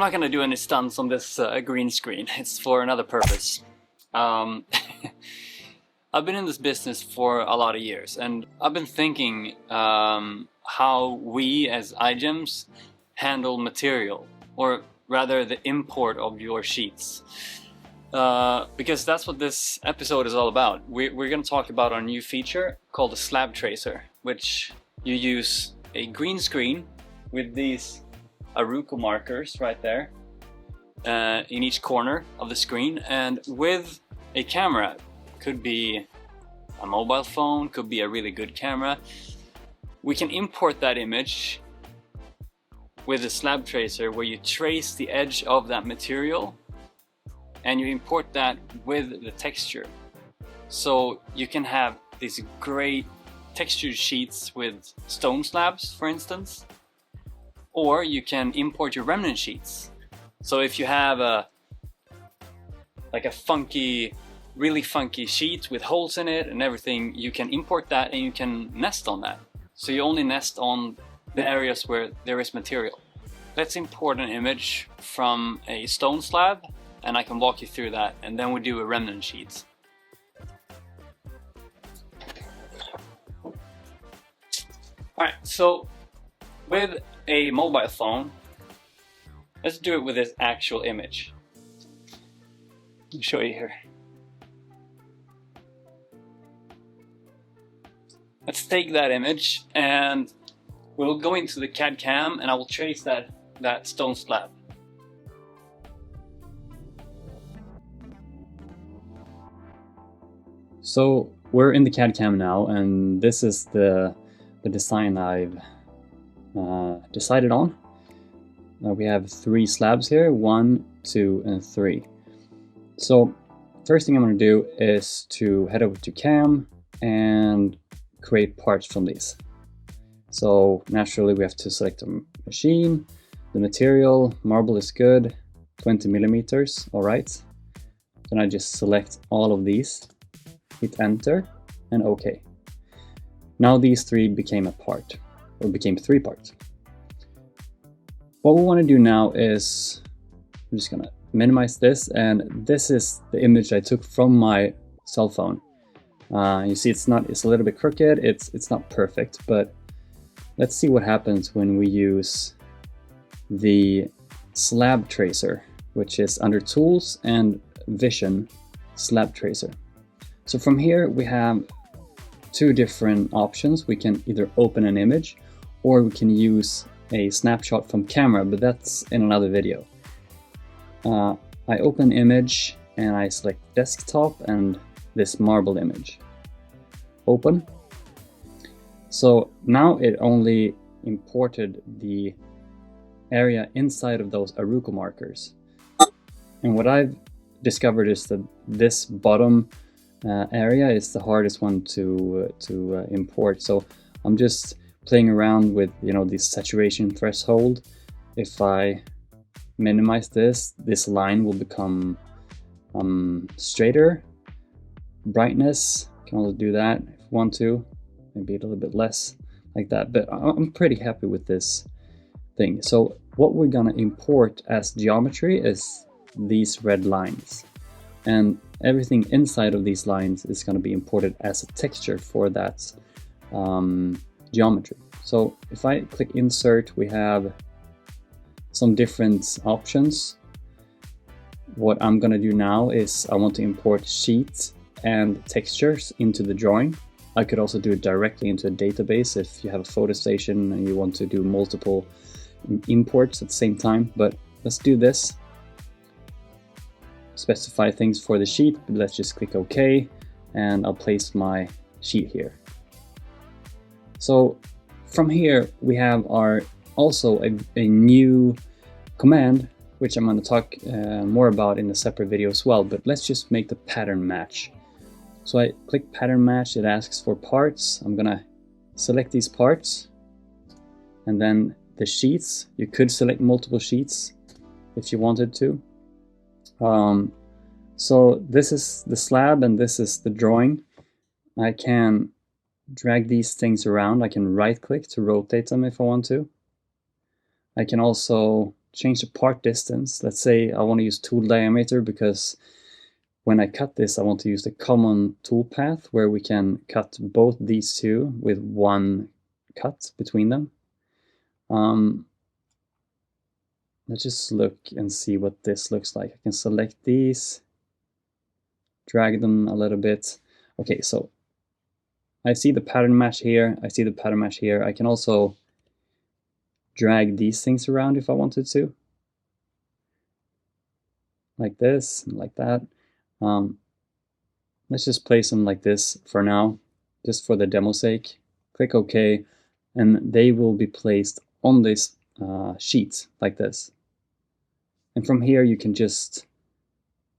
not going to do any stunts on this green screen. It's for another purpose. I've been in this business for a lot of years, and I've been thinking how we as IGEMS handle material, or rather the import of your sheets. Because that's what this episode is all about. We're going to talk about our new feature called the Slab Tracer, which you use a green screen with these ArUco markers right there in each corner of the screen, and with a camera. Could be a mobile phone, could be a really good camera. We can import that image with a slab tracer where you trace the edge of that material and you import that with the texture. So you can have these great textured sheets with stone slabs, for instance, or you can import your remnant sheets. So if you have a funky, really funky sheet with holes in it and everything, you can import that and you can nest on that. So you only nest on the areas where there is material. Let's import an image from a stone slab, and I can walk you through that, and then we do a remnant sheet. Alright, so with a mobile phone, let's do it with this actual image. Let me show you here. Let's take that image and we'll go into the CAD CAM and I will trace that stone slab. So we're in the CAD CAM now, and this is the design I've decided on. We have 3 slabs here, 1, 2, and 3. So first thing I'm going to do is to head over to CAM and create parts from these. So naturally we have to select a machine, the material, marble is good, 20 millimeters, alright. Then I just select all of these, hit enter, and OK. Now these 3 became a part, or became 3 parts. What we want to do now is, I'm just going to minimize this, and this is the image I took from my cell phone. You see it's a little bit crooked, it's not perfect, but let's see what happens when we use the Slab Tracer, which is under Tools and Vision, Slab Tracer. So from here we have 2 different options. We can either open an image or we can use a snapshot from camera, but that's in another video. I open image and I select desktop and this marble image. Open. So now it only imported the area inside of those ArUco markers. And what I've discovered is that this bottom area is the hardest one to import. So I'm just playing around with this saturation threshold. If I minimize this line will become straighter. Brightness, can also do that if you want to, maybe a little bit less like that, but I'm pretty happy with this thing. So what we're gonna import as geometry is these red lines, and everything inside of these lines is going to be imported as a texture for that geometry. So if I click insert, we have some different options. What I'm going to do now is I want to import sheets and textures into the drawing. I could also do it directly into a database if you have a photo station and you want to do multiple imports at the same time, but let's do this. Specify things for the sheet, but let's just click OK, and I'll place my sheet here. So from here we have also a new command, which I'm going to talk more about in a separate video as well, but let's just make the pattern match. So I click pattern match, it asks for parts. I'm going to select these parts, and then the sheets. You could select multiple sheets if you wanted to. So this is the slab and this is the drawing. I can drag these things around. I can right click to rotate them if I want to. I can also change the part distance. Let's say I want to use tool diameter because when I cut this, I want to use the common tool path where we can cut both these two with one cut between them. Let's just look and see what this looks like. I can select these, drag them a little bit. Okay, so I see the pattern match here. I see the pattern match here. I can also drag these things around if I wanted to. Like this, and like that. Let's just place them like this for now, just for the demo sake. Click OK, and they will be placed on this sheet like this. And from here you can just,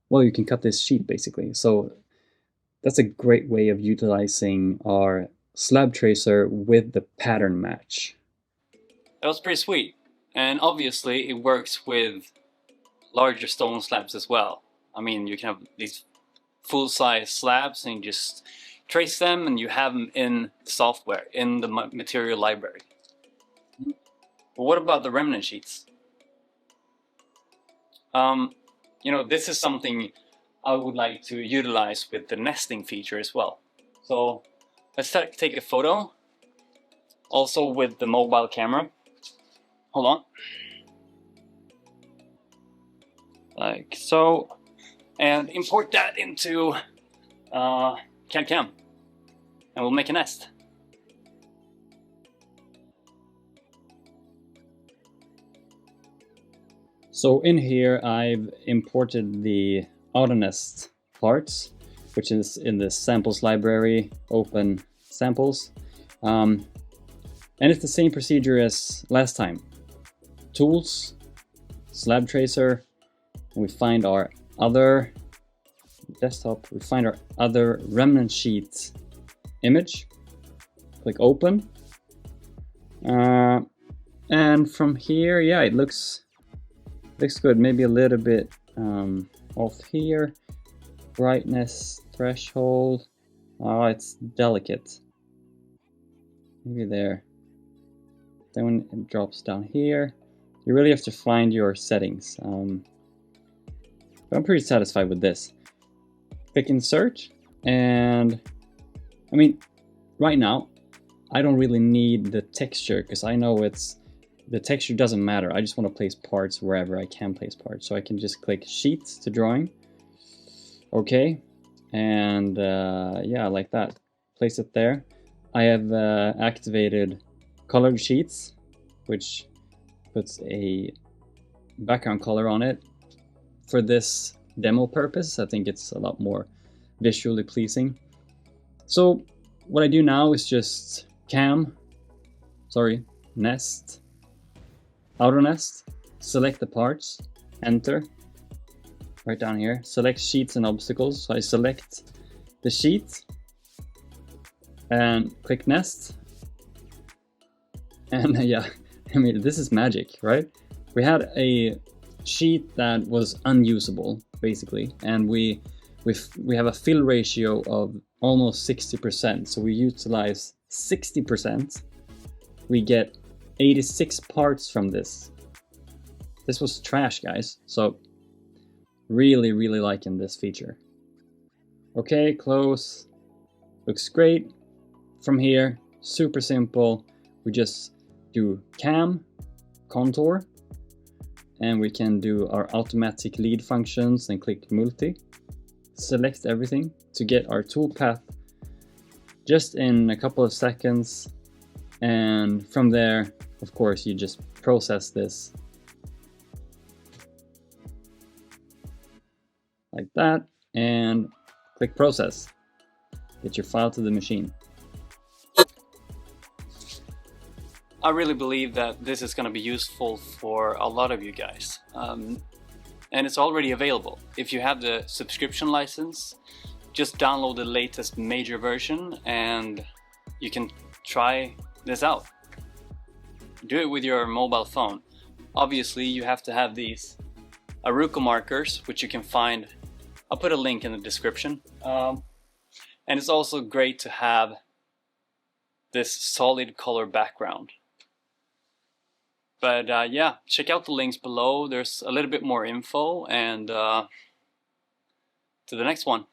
well, you can cut this sheet basically. So that's a great way of utilizing our slab tracer with the pattern match. That was pretty sweet. And obviously it works with larger stone slabs as well. I mean, you can have these full-size slabs and you just trace them and you have them in the software, in the material library. But what about the remnant sheets? You know, this is something I would like to utilize with the nesting feature as well. So let's take a photo, also with the mobile camera. Hold on. Like so. And import that into CAD CAM. And we'll make a nest. So in here I've imported the AutoNest parts, which is in the samples library, open samples. And it's the same procedure as last time. Tools, slab tracer, and we find our other desktop, we find our other remnant sheet image, click open, and from here, yeah, it looks good. Maybe a little bit off here, brightness threshold, oh, it's delicate, maybe there. Then when it drops down here, you really have to find your settings. But I'm pretty satisfied with this. Click insert, and I mean, right now, I don't really need the texture because I know the texture doesn't matter. I just want to place parts wherever I can place parts. So I can just click sheet to drawing. Okay, and yeah, like that. Place it there. I have activated colored sheets, which puts a background color on it. For this demo purpose, I think it's a lot more visually pleasing. So what I do now is just nest, AutoNest, select the parts, enter, right down here, select sheets and obstacles. So I select the sheet and click nest. And yeah, I mean, this is magic, right? We had a sheet that was unusable basically, and we have a fill ratio of almost 60%, so we utilize 60%. We get 86 parts from this. This was trash, guys, so really liking this feature. Okay, close, looks great. From here, super simple, we just do cam, contour, and we can do our automatic lead functions and click multi. Select everything to get our toolpath just in a couple of seconds. And from there, of course, you just process this like that and click process. Get your file to the machine. I really believe that this is going to be useful for a lot of you guys. And it's already available. If you have the subscription license, just download the latest major version and you can try this out. Do it with your mobile phone. Obviously, you have to have these ArUco markers, which you can find. I'll put a link in the description. And it's also great to have this solid color background. But yeah, check out the links below. There's a little bit more info, and to the next one.